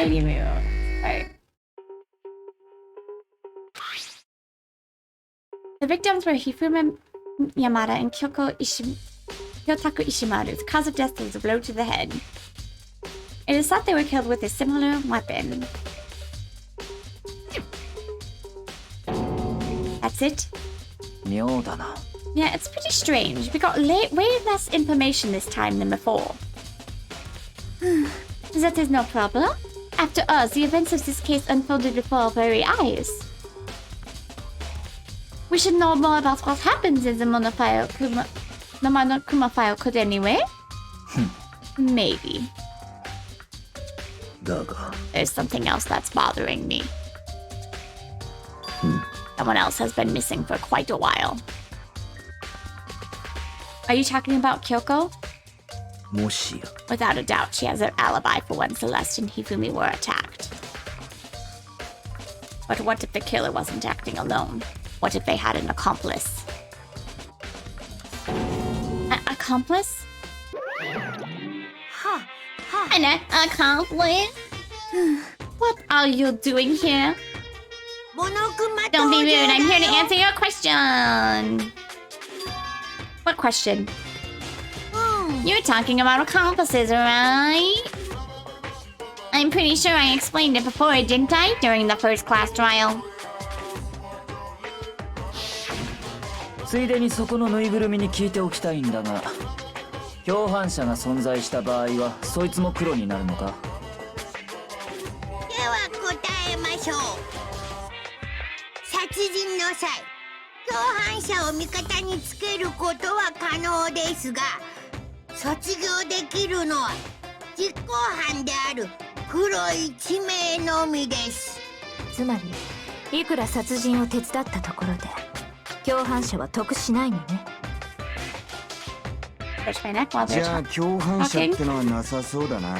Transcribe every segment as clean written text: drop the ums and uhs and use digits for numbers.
Lady Moon. Right. The victims were Hifumi Yamada and Kyotaku Ishimaru. The cause of death was a blow to the head. It is thought they were killed with a similar weapon. That's it? Yeah, it's pretty strange. We got way less information this time than before. That is no problem. After all, the events of this case unfolded before our very eyes. We should know more about what happens in the Monokuma file code anyway. Maybe. There's something else that's bothering me. Someone else has been missing for quite a while. Are you talking about Kyoko? Without a doubt, she has an alibi for when Celeste and Hifumi were attacked. But what if the killer wasn't acting alone? What if they had an accomplice? An accomplice? An accomplice? What are you doing here? Don't be rude, I'm here to answer your question. What question? You're talking about accomplices, right? I'm pretty sure I explained it before, didn't I? During the first class trial. ついでにそこのぬいぐるみに聞いておきたいんだが、共犯者が存在した場合はそいつも黒になるのか？では答えましょう。殺人の際、共犯者を味方につけることは可能ですが、卒業できるのは実行犯である黒1名のみです。つまり、いくら殺人を手伝ったところで、共犯者は得しないのね。じゃあ共犯者ってのはなさそうだな。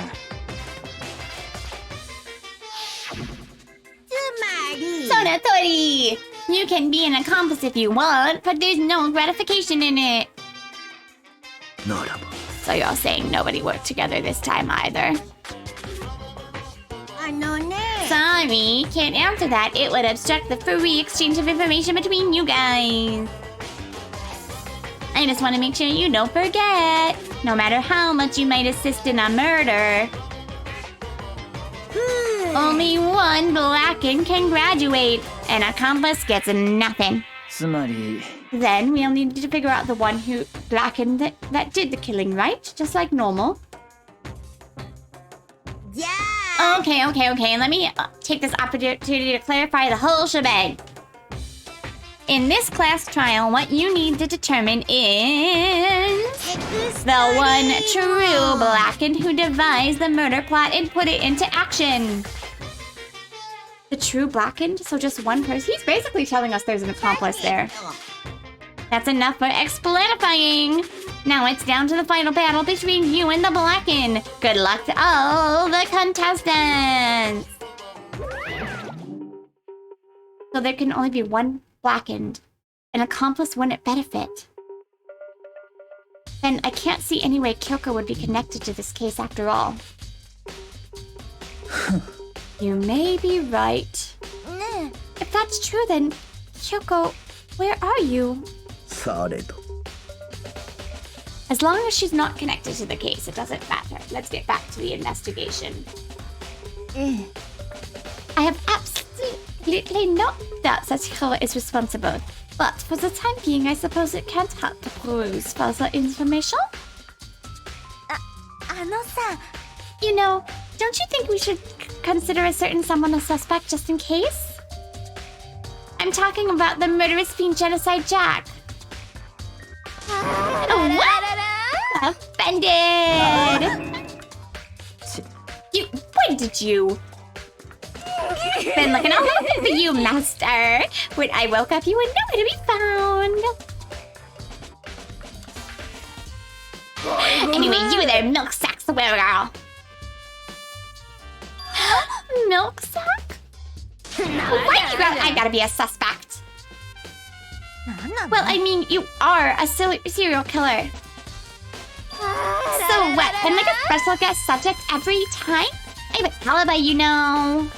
So Tori! You can be an accomplice if you want, but there's no gratification in it. So you're saying nobody worked together this time either? Sorry, can't answer that. It would obstruct the free exchange of information between you guys. I just want to make sure you don't forget. No matter how much you might assist in a murder. Only one Blackened can graduate. An accomplice gets nothing. Then we'll need to figure out the one who Blackened that did the killing, right? Just like normal. Yeah. Okay. Let me take this opportunity to clarify the whole shebang. In this class trial, what you need to determine is the one true Blackened who devised the murder plot and put it into action. The true Blackened? So just one person? He's basically telling us there's an accomplice there. That's enough for explanifying. Now it's down to the final battle between you and the Blackened. Good luck to all the contestants. So there can only be one Blackened. An accomplice wouldn't benefit. Then I can't see any way Kyoko would be connected to this case after all. You may be right. If that's true, then Kyoko, where are you? As long as she's not connected to the case, it doesn't matter. Let's get back to the investigation. I have absolutely no doubt that Hiro is responsible. But for the time being, I suppose it can't hurt to peruse further information? You know, don't you think we should consider a certain someone a suspect just in case? I'm talking about the murderous fiend Genocide Jack. What? Offended! When did you? Been looking all over for you, master. When I woke up, you were nowhere to be found. Anyway, you there, milk sack swear girl. Milk sack? Why I gotta be a suspect? Well, I mean, you are a serial killer. So what? I'm like a special guest subject every time? I have an alibi, you know.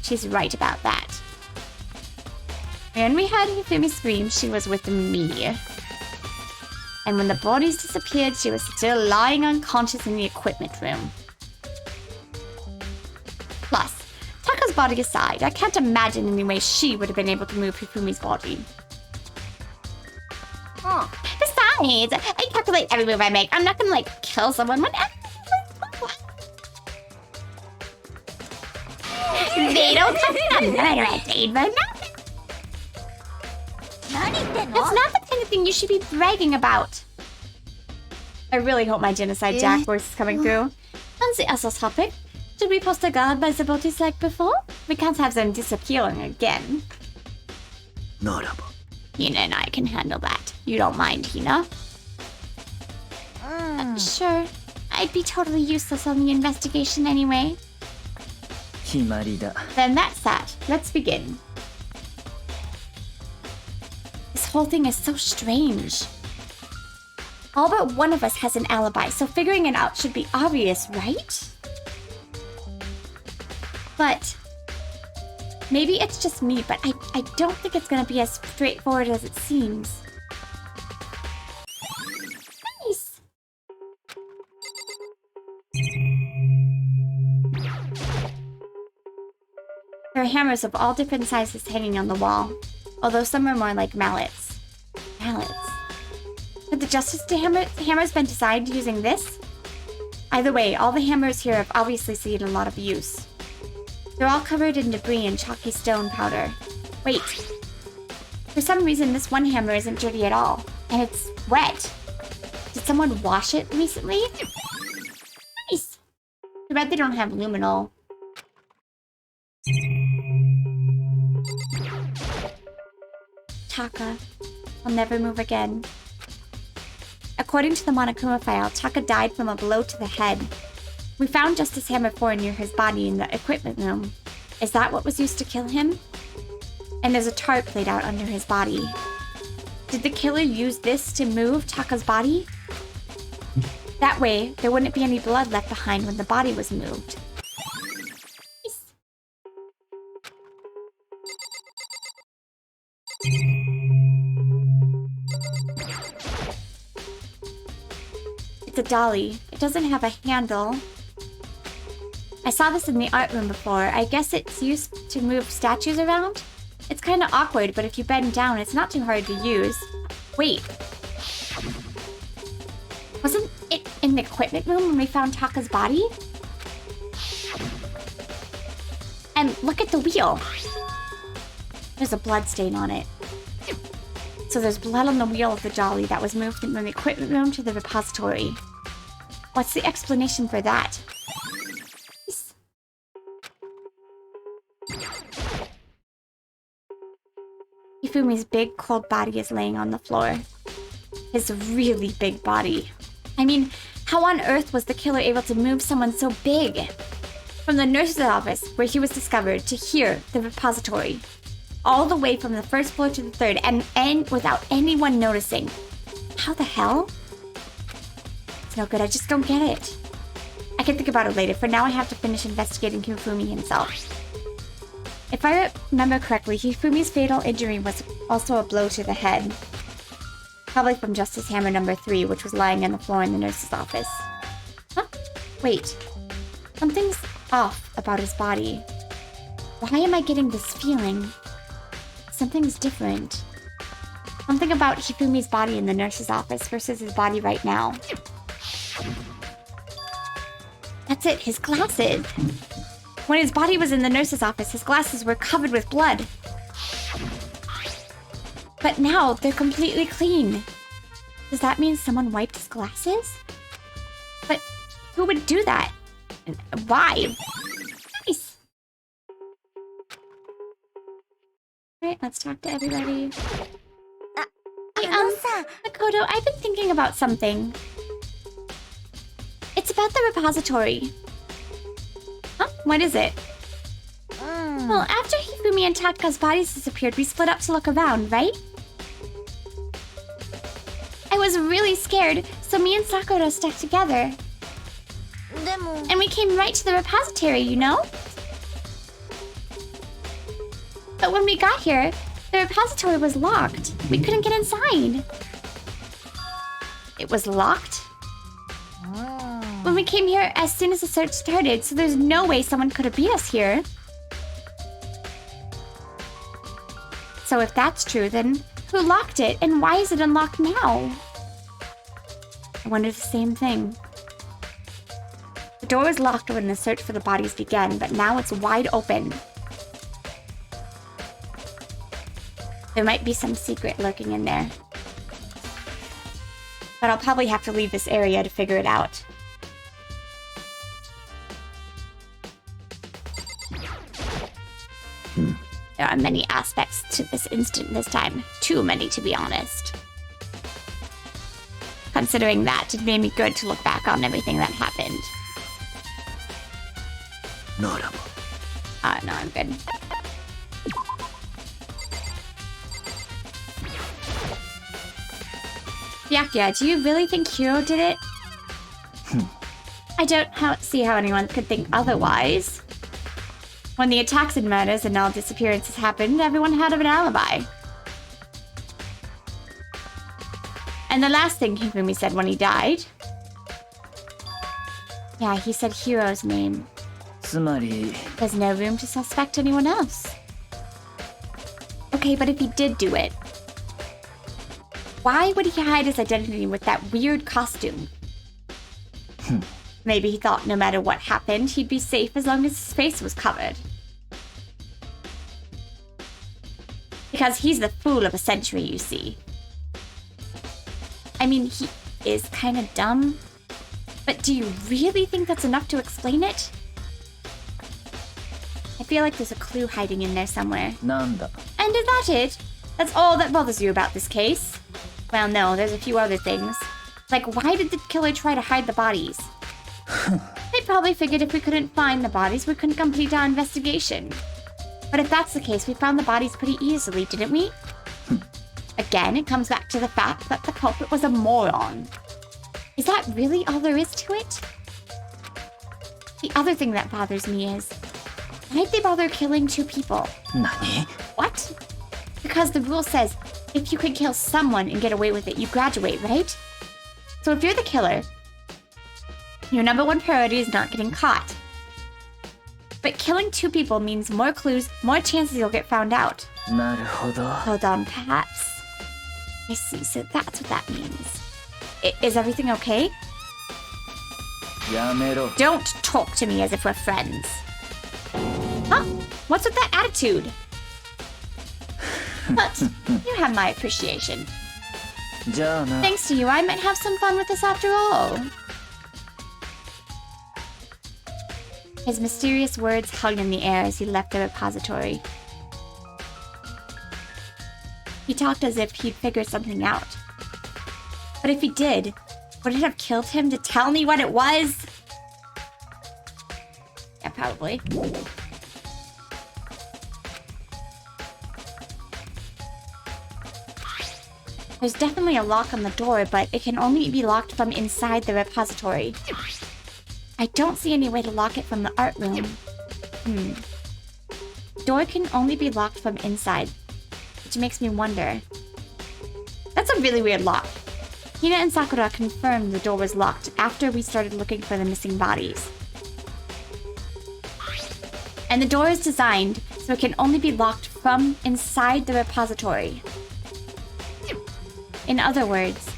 She's right about that. When we heard Hifumi scream, she was with me. And when the bodies disappeared, she was still lying unconscious in the equipment room. Plus, Taka's body aside, I can't imagine any way she would have been able to move Hifumi's body. Besides, I calculate every move I make. I'm not gonna, like, kill someone when... They don't have to murder a date for nothing. That's not the kind of thing you should be bragging about. I really hope my genocide Jack voice is coming through. On the other topic, should we post a guard by the bodies like before? We can't have them disappearing again. Hina and I can handle that. You don't mind, Hina? Sure. I'd be totally useless on the investigation anyway. Then that's that. Let's begin. This whole thing is so strange. All but one of us has an alibi, so figuring it out should be obvious, right? But maybe it's just me, but I don't think it's gonna be as straightforward as it seems. Nice! There are hammers of all different sizes hanging on the wall, although some are more like mallets. Mallets? Have the Justice hammers been designed using this? Either way, all the hammers here have obviously seen a lot of use. They're all covered in debris and chalky stone powder. Wait. For some reason, this one hammer isn't dirty at all, and it's wet. Did someone wash it recently? Nice! Too bad they don't have luminol. Taka. I'll never move again. According to the Monokuma file, Taka died from a blow to the head. We found Justice Hammer 4 near his body in the equipment room. Is that what was used to kill him? And there's a tarp laid out under his body. Did the killer use this to move Taka's body? That way, there wouldn't be any blood left behind when the body was moved. It's a dolly. It doesn't have a handle. I saw this in the art room before. I guess it's used to move statues around? It's kinda awkward, but if you bend down, it's not too hard to use. Wait. Wasn't it in the equipment room when we found Taka's body? And look at the wheel. There's a blood stain on it. So there's blood on the wheel of the dolly that was moved from the equipment room to the repository. What's the explanation for that? Hifumi's big, cold body is laying on the floor. His really big body. I mean, how on earth was the killer able to move someone so big? From the nurse's office, where he was discovered, to here, the repository. All the way from the first floor to the third, and without anyone noticing. How the hell? It's no good, I just don't get it. I can think about it later. For now, I have to finish investigating Hifumi himself. If I remember correctly, Hifumi's fatal injury was also a blow to the head. Probably from Justice Hammer number 3, which was lying on the floor in the nurse's office. Huh? Wait. Something's off about his body. Why am I getting this feeling? Something's different. Something about Hifumi's body in the nurse's office versus his body right now. That's it, his glasses. When his body was in the nurse's office, his glasses were covered with blood. But now, they're completely clean. Does that mean someone wiped his glasses? But who would do that? And why? Nice! Alright, let's talk to everybody. Hey, Makoto, I've been thinking about something. It's about the repository. Huh? What is it? Well, after Hifumi and Taka's bodies disappeared, we split up to look around, right? I was really scared, so me and Sakura stuck together. And we came right to the repository, you know? But when we got here, the repository was locked. We couldn't get inside. It was locked? When we came here as soon as the search started, so there's no way someone could have beat us here. So if that's true, then who locked it and why is it unlocked now? I wonder the same thing. The door was locked when the search for the bodies began, but now it's wide open. There might be some secret lurking in there. But I'll probably have to leave this area to figure it out. There are many aspects to this incident this time. Too many, to be honest. Considering that, it made me good to look back on everything that happened. No, I'm good. Byakuya, do you really think Hiro did it? I don't see how anyone could think otherwise. When the attacks and murders and all disappearances happened, everyone had an alibi. And the last thing Hifumi said when he died... Yeah, he said Hiro's name. There's no room to suspect anyone else. Okay, but if he did do it, why would he hide his identity with that weird costume? Maybe he thought no matter what happened, he'd be safe as long as his face was covered. Because he's the fool of a century, you see. I mean, he is kind of dumb. But do you really think that's enough to explain it? I feel like there's a clue hiding in there somewhere. Nanda. And is that it? That's all that bothers you about this case? Well, no, there's a few other things. Like, why did the killer try to hide the bodies? They probably figured if we couldn't find the bodies, we couldn't complete our investigation. But if that's the case, we found the bodies pretty easily, didn't we? Again, it comes back to the fact that the culprit was a moron. Is that really all there is to it? The other thing that bothers me is, why'd they bother killing 2 people? Nani? What? Because the rule says, if you can kill someone and get away with it, you graduate, right? So if you're the killer, your #1 priority is not getting caught. But killing 2 people means more clues, more chances you'll get found out. Hold on, perhaps. I see, so that's what that means. Is everything okay? Don't talk to me as if we're friends. Huh? What's with that attitude? But you have my appreciation. Thanks to you, I might have some fun with this after all. His mysterious words hung in the air as he left the repository. He talked as if he'd figured something out. But if he did, would it have killed him to tell me what it was? Yeah, probably. There's definitely a lock on the door, but it can only be locked from inside the repository. I don't see any way to lock it from the art room. Door can only be locked from inside, which makes me wonder. That's a really weird lock. Hina and Sakura confirmed the door was locked after we started looking for the missing bodies. And the door is designed so it can only be locked from inside the repository. In other words,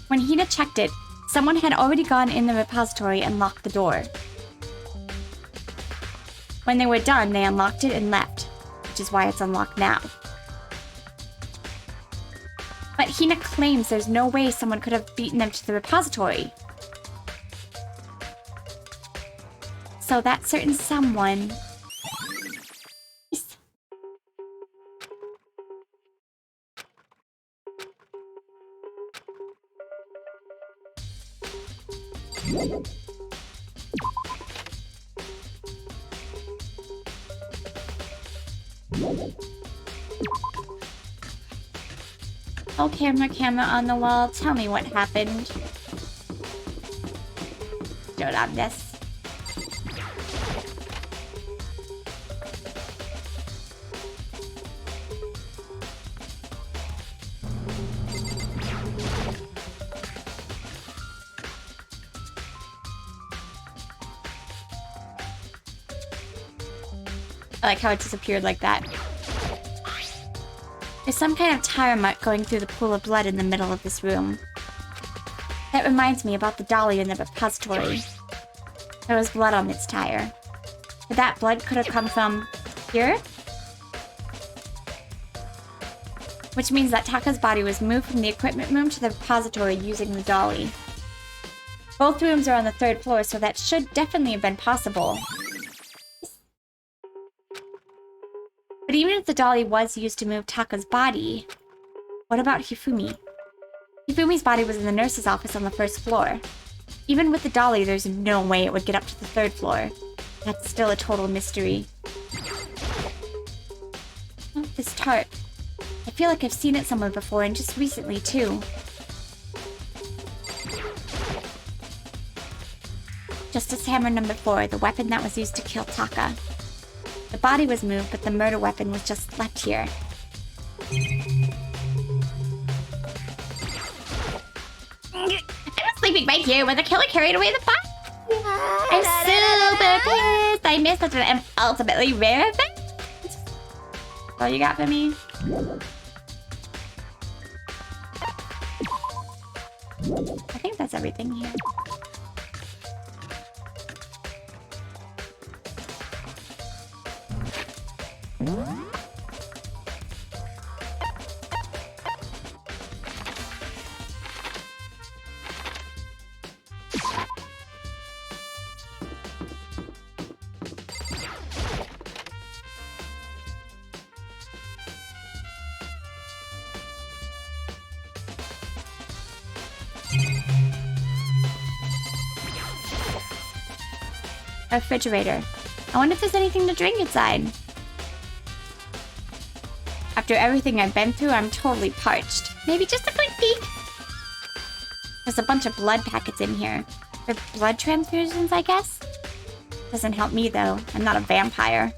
when Hina checked it, someone had already gone in the repository and locked the door. When they were done, they unlocked it and left, which is why it's unlocked now. But Hina claims there's no way someone could have beaten them to the repository. So that certain someone... Oh, camera on the wall, tell me what happened. note on this. I like how it disappeared like that. There's some kind of tire mark going through the pool of blood in the middle of this room. That reminds me about the dolly in the repository. There was blood on its tire. But that blood could have come from here? Which means that Taka's body was moved from the equipment room to the repository using the dolly. Both rooms are on the 3rd floor, so that should definitely have been possible. But even if the dolly was used to move Taka's body, what about Hifumi? Hifumi's body was in the nurse's office on the 1st floor. Even with the dolly, there's no way it would get up to the 3rd floor. That's still a total mystery. Oh, this tart. I feel like I've seen it somewhere before, and just recently, too. Justice Hammer number 4, the weapon that was used to kill Taka. The body was moved, but the murder weapon was just left here. I was sleeping right here when the killer carried away the body. I'm super pissed. I missed such an ultimately rare event. All you got for me? I think that's everything here. A refrigerator. I wonder if there's anything to drink inside. After everything I've been through, I'm totally parched. Maybe just a quick peek. There's a bunch of blood packets in here. For blood transfusions, I guess? Doesn't help me, though. I'm not a vampire.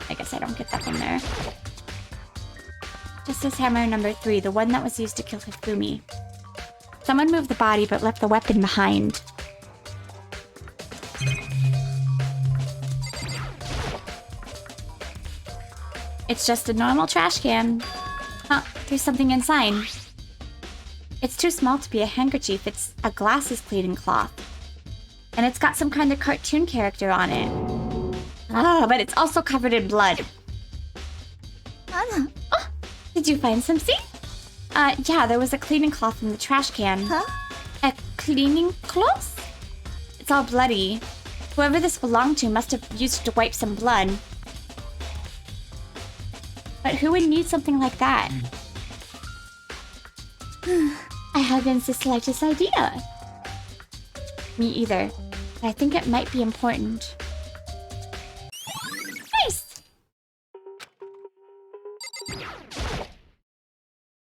I guess I don't get that from there. Justice Hammer number 3, the one that was used to kill Hifumi. Someone moved the body but left the weapon behind. It's just a normal trash can. Huh, there's something inside. It's too small to be a handkerchief. It's a glasses cleaning cloth. And it's got some kind of cartoon character on it. Oh, but it's also covered in blood. Oh, did you find some, see? Yeah, there was a cleaning cloth in the trash can. Huh? A cleaning cloth? It's all bloody. Whoever this belonged to must have used it to wipe some blood. But who would need something like that? I haven't the slightest idea. Me either. But I think it might be important. Nice!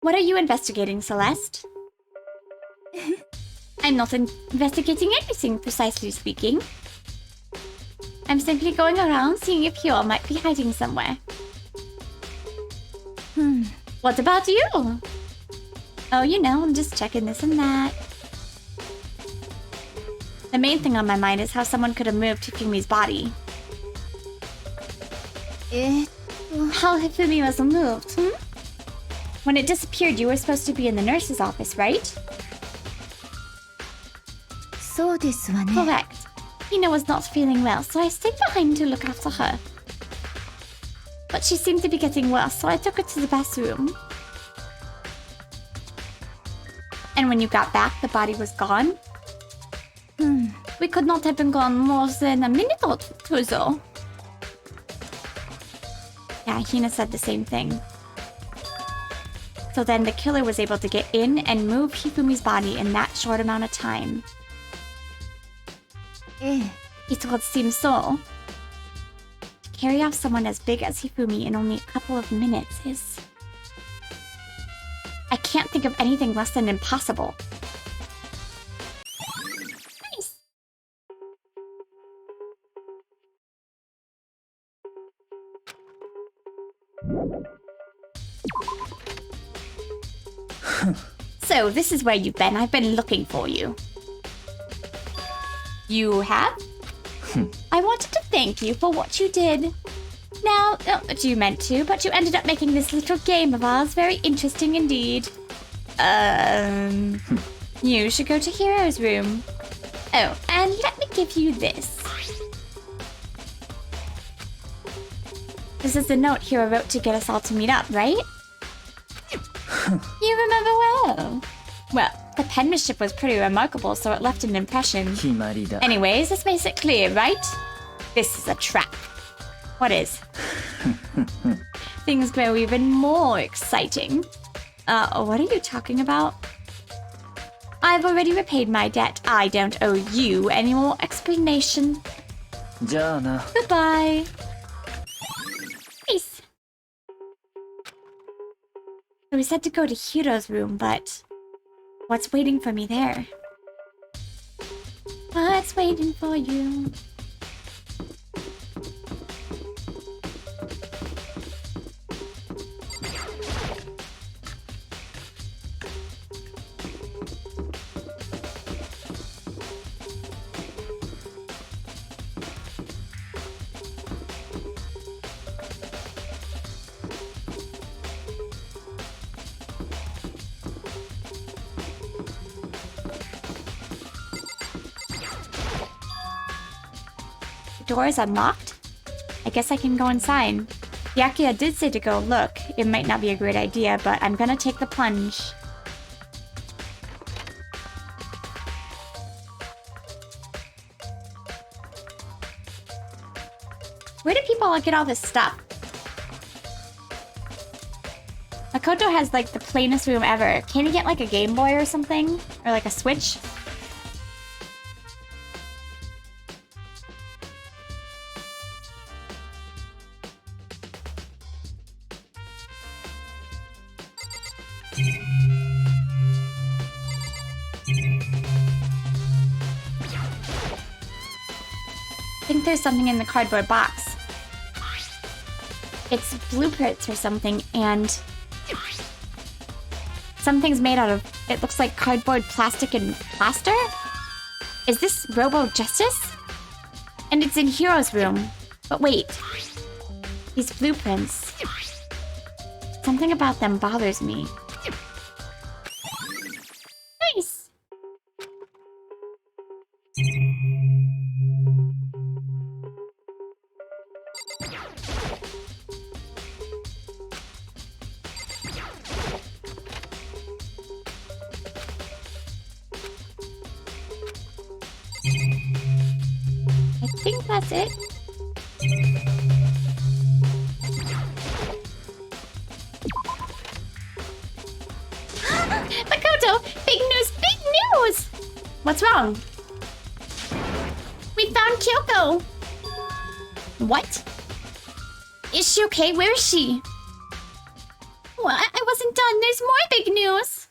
What are you investigating, Celeste? I'm not investigating anything, precisely speaking. I'm simply going around seeing if you all might be hiding somewhere. What about you? Oh, you know, I'm just checking this and that. The main thing on my mind is how someone could have moved Hifumi's body. How Hifumi was moved, When it disappeared, you were supposed to be in the nurse's office, right? Correct. Hina was not feeling well, so I stayed behind to look after her. But she seemed to be getting worse, so I took her to the bathroom. And when you got back, the body was gone? We could not have been gone more than a minute or two, though. Yeah, Hina said the same thing. So then the killer was able to get in and move Hifumi's body in that short amount of time. It would seem so. To carry off someone as big as Hifumi in only a couple of minutes is... I can't think of anything less than impossible. So, this is where you've been. I've been looking for you. You have? I wanted to thank you for what you did. Now, not that you meant to, but you ended up making this little game of ours very interesting indeed. You should go to Hero's room. Oh, and let me give you this. This is the note Hero wrote to get us all to meet up, right? You remember well. Well, the penmanship was pretty remarkable, so it left an impression. 決まりだ。 Anyways, this makes it clear, right? This is a trap. What is? Things grow even more exciting. What are you talking about? I've already repaid my debt. I don't owe you any more explanation. じゃあな。 Goodbye. Peace. We said to go to Hiro's room, but what's waiting for me there? What's waiting for you? The door is unlocked? I guess I can go inside. Yakia did say to go look. It might not be a great idea, but I'm gonna take the plunge. Where do people get all this stuff? Makoto has like the plainest room ever. Can he get like a Game Boy or something? Or like a Switch? I think there's something in the cardboard box. It's blueprints or something, and something's made out of, it looks like cardboard, plastic, and plaster? Is this Robo Justice? And it's in Hero's room. But wait, these blueprints, something about them bothers me. Nice! I think that's it. Makoto! Big news! Big news! What's wrong? We found Kyoko! What? Is she okay? Where is she? Well, I wasn't done. There's more big news!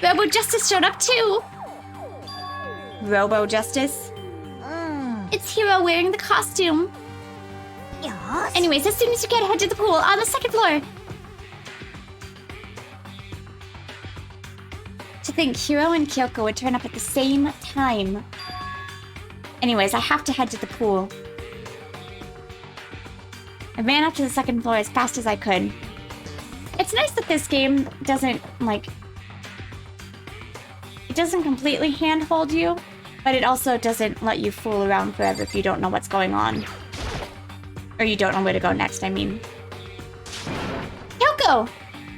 Robo Justice showed up too! Robo Justice? It's Hero wearing the costume. Anyways, as soon as you get, head to the pool on the second floor. To think Hiro and Kyoko would turn up at the same time. Anyways, I have to head to the pool. I ran up to the second floor as fast as I could. It's nice that this game doesn't, like... It doesn't completely handhold you, but it also doesn't let you fool around forever if you don't know what's going on. Or you don't know where to go next, I mean. Kyoko!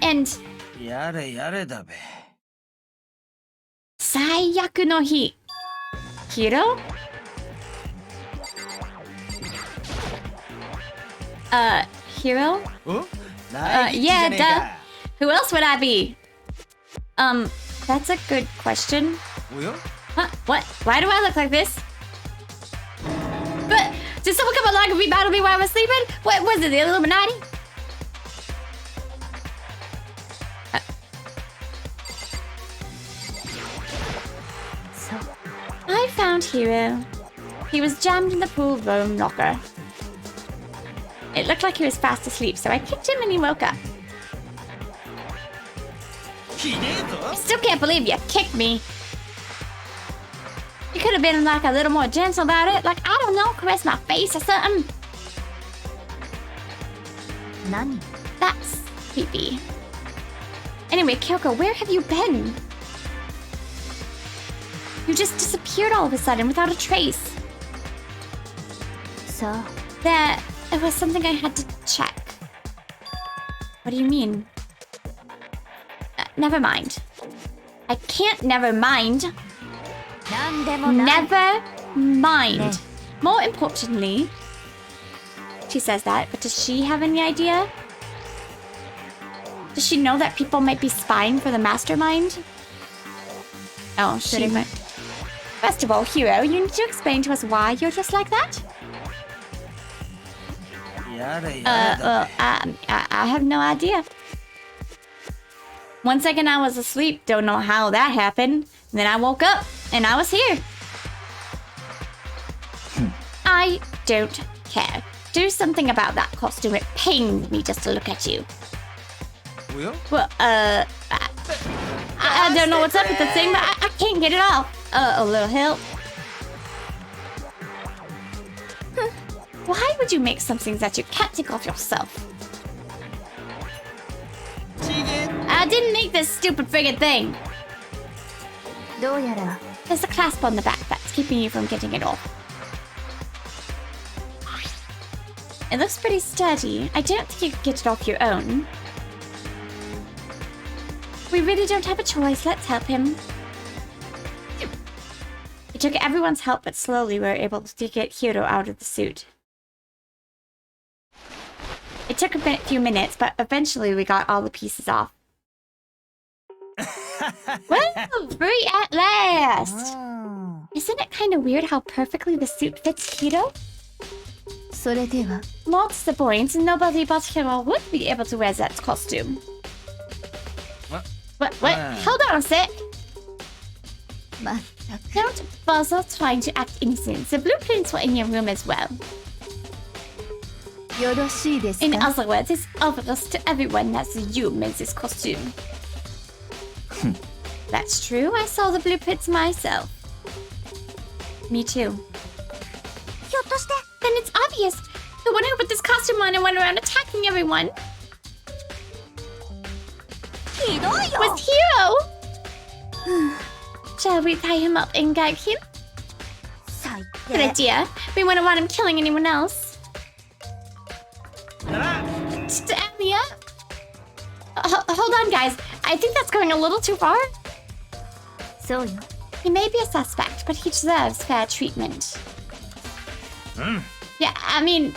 And... やれやれだべ。最悪の日。Hiro? Hiro? Yeah, duh. Who else would I be? That's a good question. Huh? What? Why do I look like this? But did someone come along and rebattle me while I was sleeping? What was it, the Illuminati? I found Hiro. He was jammed in the pool room locker. It looked like he was fast asleep, so I kicked him and he woke up. I still can't believe you kicked me. You could have been like a little more gentle about it. Like, I don't know, caress my face or something. Nani? That's creepy. Anyway, Kyoko, where have you been? You just disappeared all of a sudden without a trace. So, It was something I had to check. What do you mean? Never mind. I can't never mind. Never mind. More importantly, she says that, but does she have any idea? Does she know that people might be spying for the mastermind? Oh, she might. First of all, Hero, you need to explain to us why you're just like that? I have no idea. 1 second I was asleep, don't know how that happened. Then I woke up, and I was here. I don't care. Do something about that costume. It pains me just to look at you. Well, I don't know what's up with the thing, but I can't get it off. A little help. Why would you make something that you can't take off yourself? I didn't make this stupid friggin' thing. どうやら There's a clasp on the back that's keeping you from getting it off. It looks pretty sturdy. I don't think you could get it off your own. We really don't have a choice. Let's help him. It took everyone's help, but slowly we were able to get Hiro out of the suit. It took a few minutes, but eventually we got all the pieces off. Woo! Free at last! Isn't it kind of weird how perfectly the suit fits Hiro? それでは What's the point? Nobody but Hiro would be able to wear that costume. What? Hold on a sec. まったく Don't bother trying to act innocent. The blueprints were in your room as well. よろしいです In か other words, it's obvious to everyone that you made this costume. That's true. I saw the blueprints myself. Me too. ひょっとして Then it's obvious. The one who put this costume on and went around attacking everyone ひどいよ was Hiro. Shall we tie him up and gag him? 最 Good 低 idea. We wouldn't want him killing anyone else. Stab me up. Hold on, guys. I think that's going a little too far. そうよ He may be a suspect, but he deserves fair treatment. Yeah, I mean,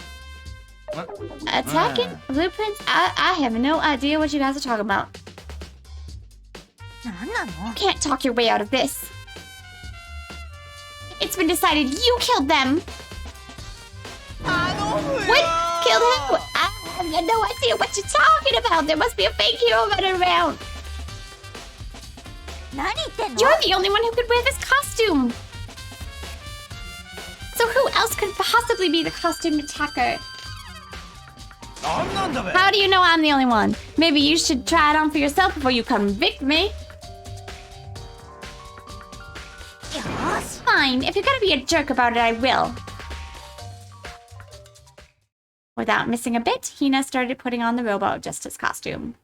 attacking blueprints? I have no idea what you guys are talking about. なんなの Can't talk your way out of this. It's been decided you killed them. What? Killed who? I have no idea what you're talking about. There must be a fake hero running around. 何言ってんの You're the only one who could wear this costume. So who else could possibly be the costume attacker? How do you know I'm the only one? Maybe you should try it on for yourself before you convict me. よーし Fine, if you're gonna be a jerk about it, I will. Without missing a bit, Hina started putting on the Robot Justice costume.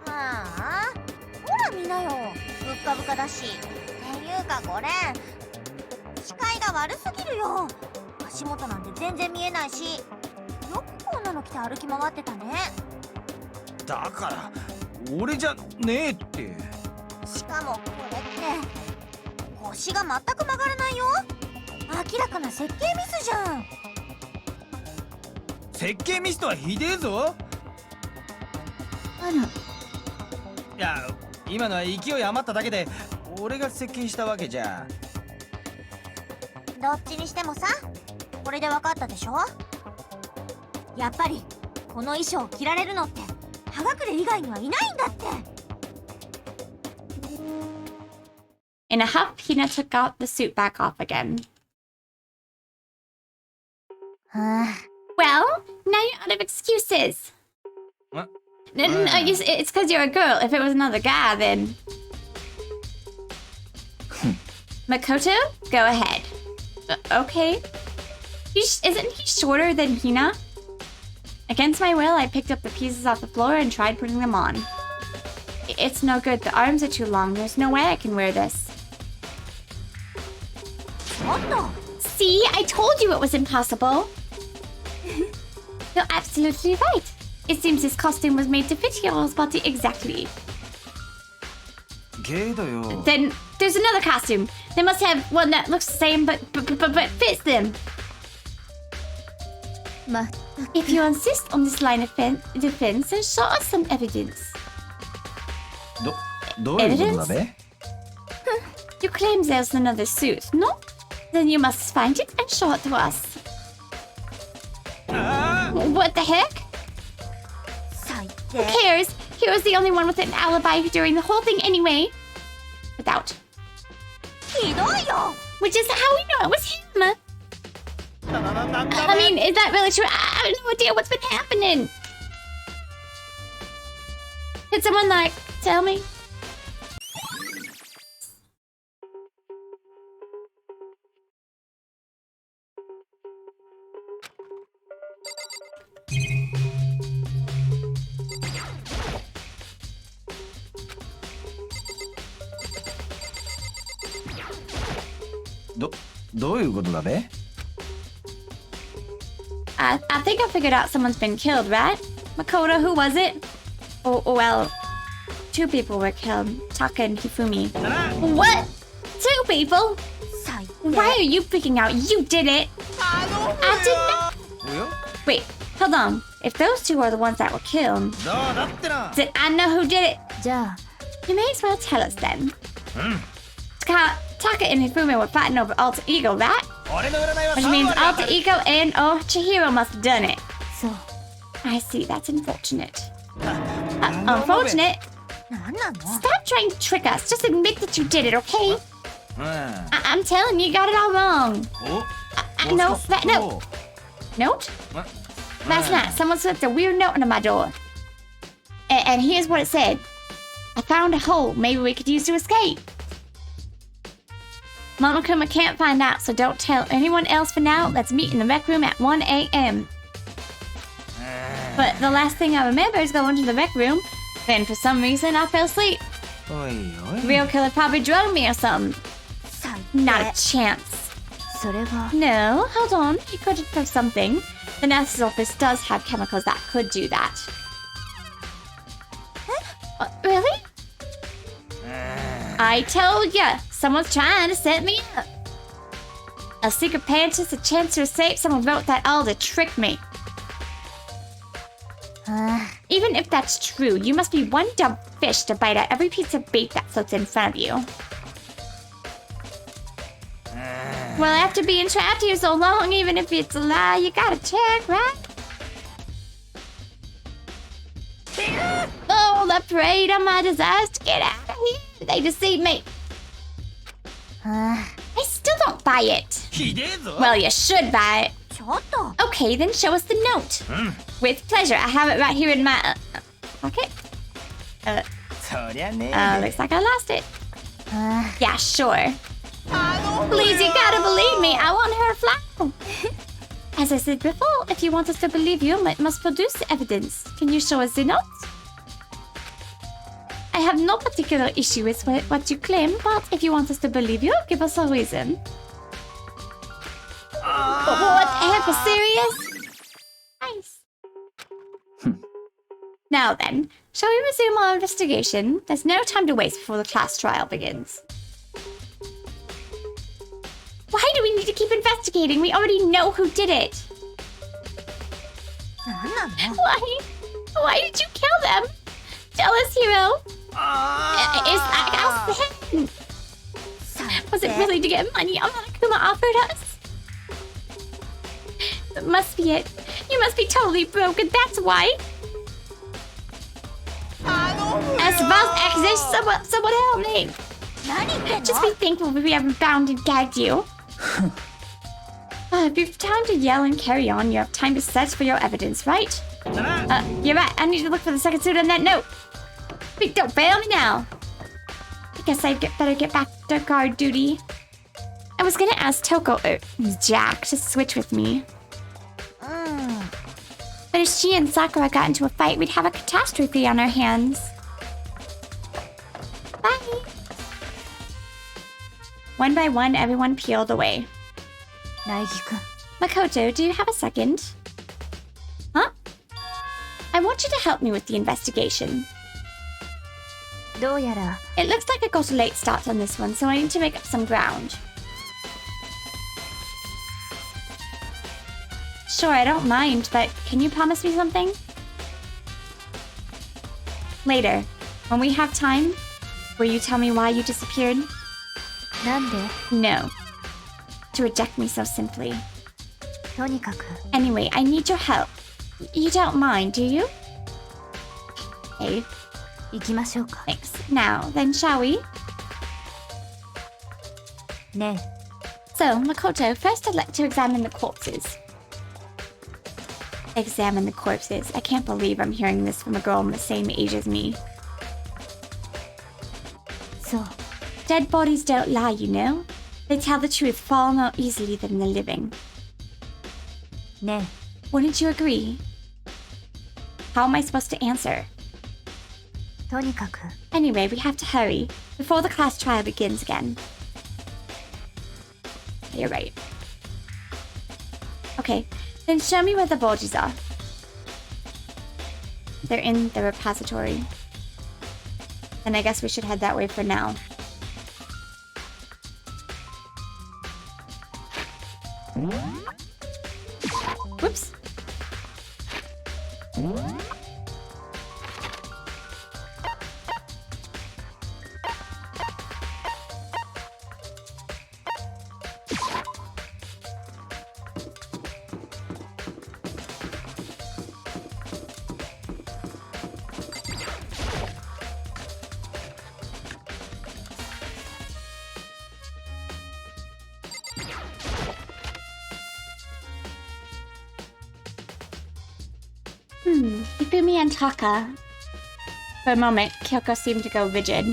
ああほら見なよぶっかぶかだしっていうかこれ視界が悪すぎるよ足元なんて全然見えないしよくこんなの着て歩き回ってたねだから俺じゃねえって。しかもこれって腰が全く曲がらないよ明らかな設計ミスじゃん設計ミスとはひでえぞ。あらいや今のは勢い余っただけで俺が設計したわけじゃ。どっちにしてもさこれで分かったでしょやっぱりこの衣装を着られるのって葉隠れ以外にはいないんだって In a huff, Hina took out the suit back off again. Well, now you're out of excuses. What? No, it's because you're a girl. If it was another guy, then... Makoto, go ahead. Okay. Isn't he shorter than Hina? Against my will, I picked up the pieces off the floor and tried putting them on. It's no good. The arms are too long. There's no way I can wear this. See? I told you it was impossible. You're absolutely right. It seems this costume was made to fit Hiro's body exactly. けどよ Then there's another costume. They must have one that looks the same but fits them. まったく If you insist on this line of defense, then show us some evidence. どういうことだべ You claim there's another suit, no? Then you must find it and show it to us. What the heck? 最 Who 低 cares? Hero's the only one with an alibi during the whole thing anyway. Without. ひどいよ Which is how we know it was him. I mean, is that really true? I have no idea what's been happening. Did someone, like, tell me? ?どういうことだべ I think I figured out someone's been killed, right? Makoto, who was it? Oh, well, 2 people were killed. Taka and Hifumi. What? 2 people? 最低 Why are you freaking out? You did it! I did not. おや Wait, hold on. If those 2 are the ones that were killed, だってな did I know who did it? じゃあ You may as well tell us then. Taka and Hifumi were fighting over alter ego, right? 俺の占いは Which 3 means 割 alter ego and Chihiro must have done it. そう I see, that's unfortunate. Unfortunate? なんなの Stop trying to trick us. Just admit that you did it, okay? うん I'm telling you, you got it all wrong. お No, that note. Note? Last night, someone slipped a weird note under my door. And here's what it said. I found a hole maybe we could use to escape. Monokuma can't find out, so don't tell anyone else for now. Let's meet in the rec room at 1 a.m. But the last thing I remember is going to the rec room. Then for some reason I fell asleep. おいおい The real killer probably drugged me or something. 最 Not a 低 chance. それは No, hold on. He could have something. The nurse's office does have chemicals that could do that. Really? I told ya! Someone's trying to set me up. A secret pantess, a chance to escape. Someone wrote that all to trick me. Even if that's true, you must be one dumb fish to bite at every piece of bait that floats in front of you. Well, after being trapped here so long, even if it's a lie, you gotta check, right? Oh, they preyed on my desires to get out of here. They deceived me. I still don't buy it. ひでえぞ Well, you should buy it. ちょっと Okay, then show us the note. With pleasure. I have it right here in my pocket. そりゃね Looks like I lost it. Yeah, sure. Please, you gotta believe me. I want her to fly. As I said before, if you want us to believe you, you must produce the evidence. Can you show us the note? I have no particular issue with what you claim, but if you want us to believe you, give us a reason. Whatever, serious? Nice. Now then, shall we resume our investigation? There's no time to waste before the class trial begins. Why do we need to keep investigating? We already know who did it. なんなの Why did you kill them? Tell us, Hero. Is that us then? 最 Was it 低 really to get money Monokuma offered us? That must be it. You must be totally broken, that's why. I suppose accusation someone help me. 何言ってん Just の be thankful we haven't bound and gagged you. if you've time to yell and carry on, you have time to search for your evidence, right? You're right. I need to look for the second suit on that note. Wait, don't fail me now. I guess I'd better get back to guard duty. I was gonna ask Toko or Jack to switch with me. But if she and Sakura got into a fight, we'd have a catastrophe on our hands. Bye. One by one, everyone peeled away. 苗木くん Makoto, do you have a second? Huh? I want you to help me with the investigation. どうやら It looks like I got a late start on this one, so I need to make up some ground. Sure, I don't mind, but can you promise me something? Later, when we have time, will you tell me why you disappeared? なんで No. To reject me so simply. とにかく Anyway, I need your help. You don't mind, do you? Hey, 行きましょうか thanks. Now, then shall we? ね So, Makoto, first I'd like to examine the corpses. Examine the corpses. I can't believe I'm hearing this from a girl the same age as me. えそう Dead bodies don't lie, you know? They tell the truth far more easily than the living. ね Wouldn't you agree? How am I supposed to answer? とにかく Anyway, we have to hurry before the class trial begins again. You're right. Okay, then show me where the bodies are. They're in the repository. And I guess we should head that way for now. Whoops. Hifumi and Taka. For a moment, Kyoko seemed to go rigid.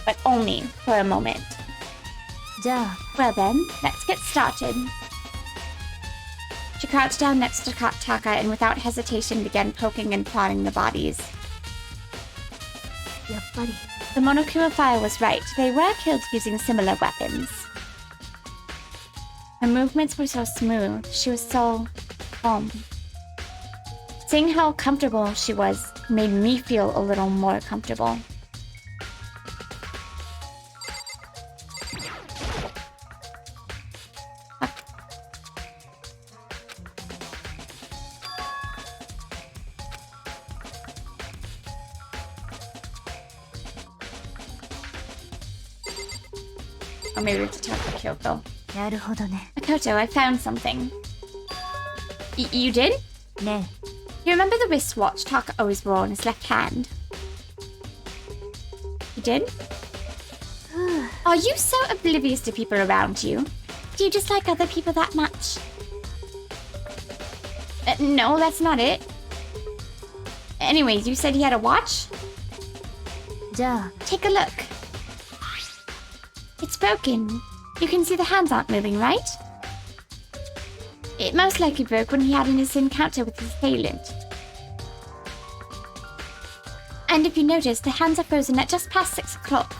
But only for a moment. じゃあ Well then, let's get started. She crouched down next to Taka and without hesitation began poking and prodding the bodies. やっぱり The Monokuma file was right. They were killed using similar weapons. Her movements were so smooth. She was so calm. Seeing how comfortable she was made me feel a little more comfortable. Or maybe to talk to Kyoko. なるほどね Makoto, I found something. You did? ね You remember the wristwatch Taka always wore on his left hand? You did? Are you so oblivious to people around you? Do you dislike other people that much? No, that's not it. Anyways, you said he had a watch? じゃあ Take a look. It's broken. You can see the hands aren't moving, right? It most likely broke when he had his encounter with his assailant. And if you notice, the hands are frozen at just past 6 o'clock.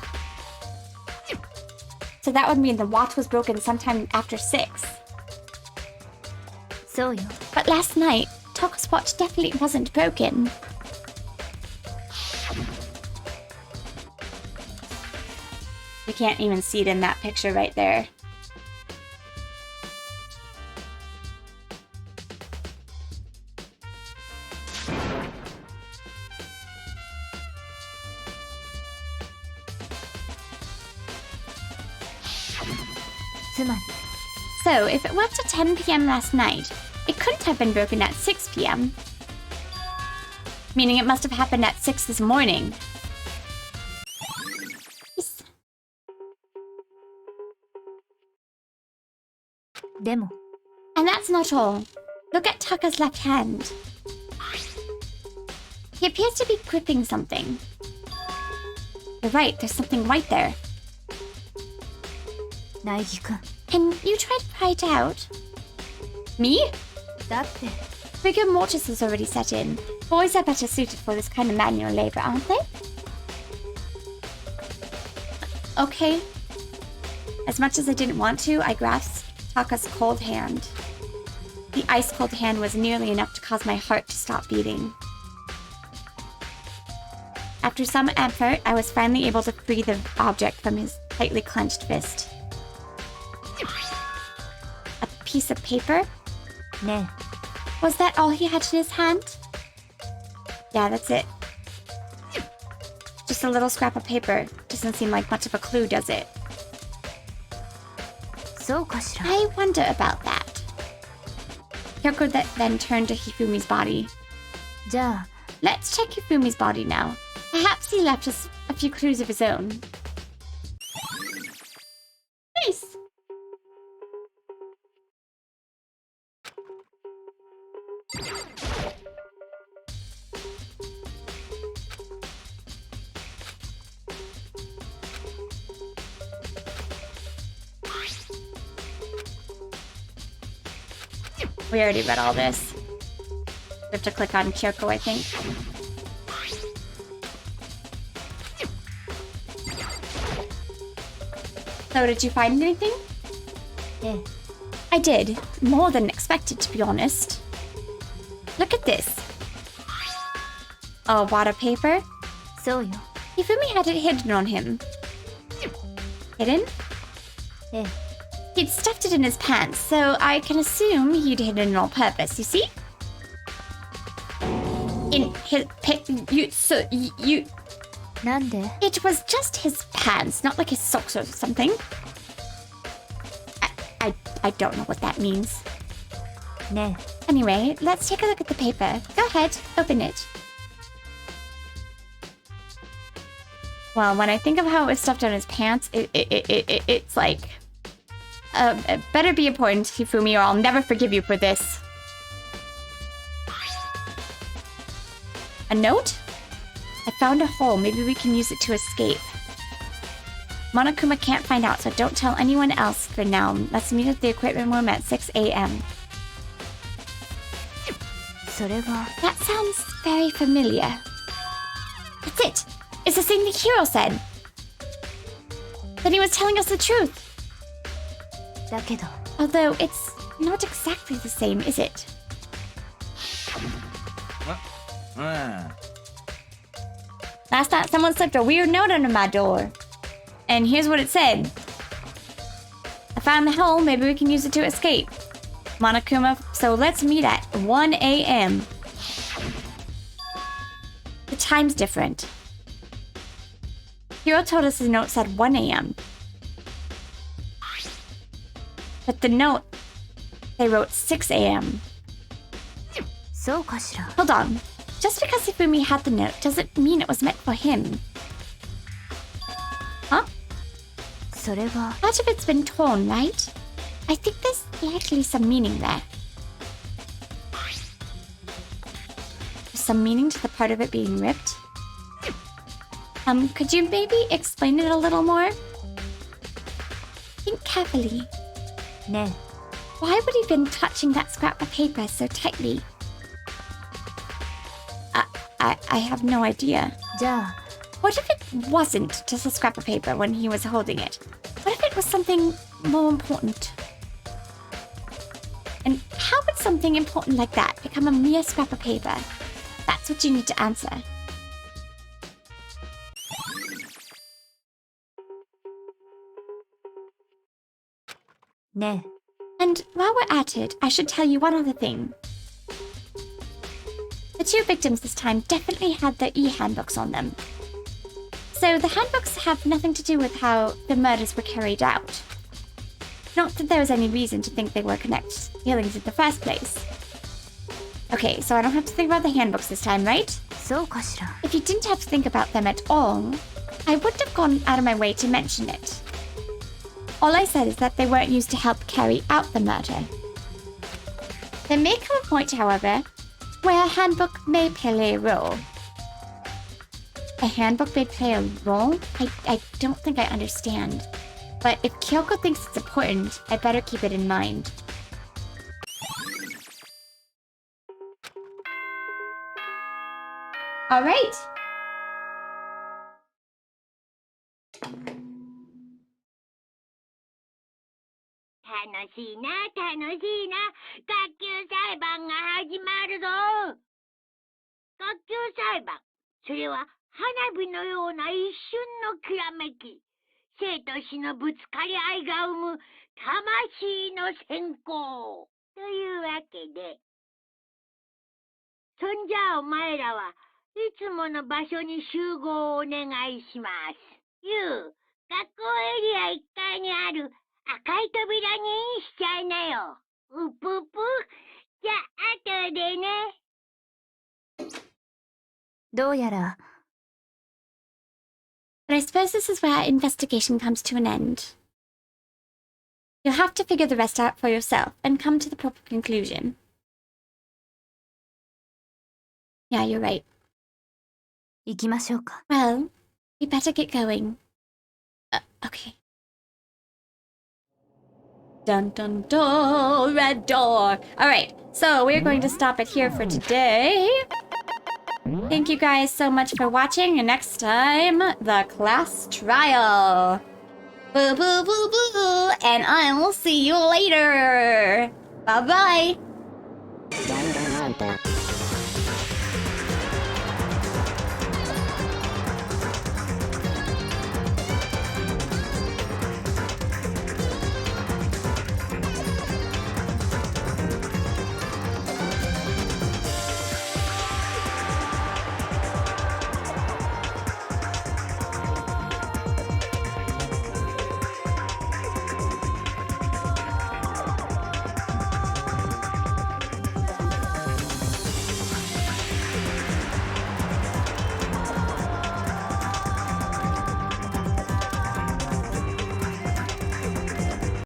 So that would mean the watch was broken sometime after 6. そうよ But last night, Toko's watch definitely wasn't broken. You can't even see it in that picture right there. So, if it worked at 10 p.m. last night, it couldn't have been broken at 6 p.m. Meaning it must have happened at 6 this morning. Yes. でも And that's not all. Look at Taka's left hand. He appears to be gripping something. You're right, there's something right there. 苗木くん Can you try to pry it out? Me? だって Rigor mortis has already set in. Boys are better suited for this kind of manual labor, aren't they? Okay. As much as I didn't want to, I grasped Taka's cold hand. The ice-cold hand was nearly enough to cause my heart to stop beating. After some effort, I was finally able to free the object from his tightly clenched fist. A piece of paper? ね Was that all he had in his hand? Yeah, that's it. Just a little scrap of paper. Doesn't seem like much of a clue, does it? えそうかしら I wonder about that. Kyoko then turned to Hifumi's body. じゃあ Let's check Hifumi's body now. Perhaps he left us a few clues of his own. Nice! We already read all this. We have to click on Kyoko, I think. So, did you find anything? ええ I did. More than expected, to be honest. Look at this. A water paper? そうよ Hifumi had it hidden on him. Hidden? ええ He'd stuffed it in his pants, so I can assume he'd hidden it on purpose, you see? In his you なんで it was just his pants, not like his socks or something. I don't know what that means. ね Anyway, let's take a look at the paper. Go ahead, open it. Well, when I think of how it was stuffed on his pants, it's like... it better be important, Hifumi, or I'll never forgive you for this. A note? I found a hole. Maybe we can use it to escape. Monokuma can't find out, so don't tell anyone else for now. Let's meet at the equipment room at 6 a.m. それは That sounds very familiar. That's it! It's the thing the hero said! That he was telling us the truth! だけど Although it's not exactly the same, is it? うん Last night someone slipped a weird note under my door. And here's what it said. I found the hole, maybe we can use it to escape. Monokuma, so let's meet at 1 a.m. The time's different. Hiro told us the note said 1 a.m. But the note, they wrote 6 a.m. そうかしら Hold on. Just because Hifumi had the note doesn't mean it was meant for him. Huh? それは Part of it's been torn, right? I think there's likely some meaning there. There's some meaning to the part of it being ripped. Could you maybe explain it a little more? Think carefully. ね Why would he have been touching that scrap of paper so tightly? I have no idea. じゃあ What if it wasn't just a scrap of paper when he was holding it? What if it was something more important? And how would something important like that become a mere scrap of paper? That's what you need to answer.ね And while we're at it, I should tell you one other thing. The two victims this time definitely had their e-handbooks on them. So the handbooks have nothing to do with how the murders were carried out. Not that there was any reason to think they were connected killings in the first place. Okay, so I don't have to think about the handbooks this time, right? そうかしら If you didn't have to think about them at all, I wouldn't have gone out of my way to mention it. All I said is that they weren't used to help carry out the murder. There may come a point, however, where a handbook may play a role. A handbook may play a role? I don't think I understand. But if Kyoko thinks it's important, I better keep it in mind. Alright. 楽しいな、楽しいな。学級裁判が始まるぞ。学級裁判。それは花火のような一瞬のきらめき。生と死のぶつかり合いが生む魂の閃光。というわけで。そんじゃあお前らはいつもの場所に集合をお願いします。ゆう、学校エリア1階にある赤い扉にインしちゃいなよ。うぷぷ。じゃあ、後でね。どうやら But I suppose this is where our investigation comes to an end. You'll have to figure the rest out for yourself and come to the proper conclusion. Yeah, you're right. 行きましょうか。 Well, we better get going. Okay. Dun dun dun, red door. Alright, so we're going to stop it here for today. Thank you guys so much for watching, and next time, the class trial. Boo boo boo boo, and I will see you later. Bye bye.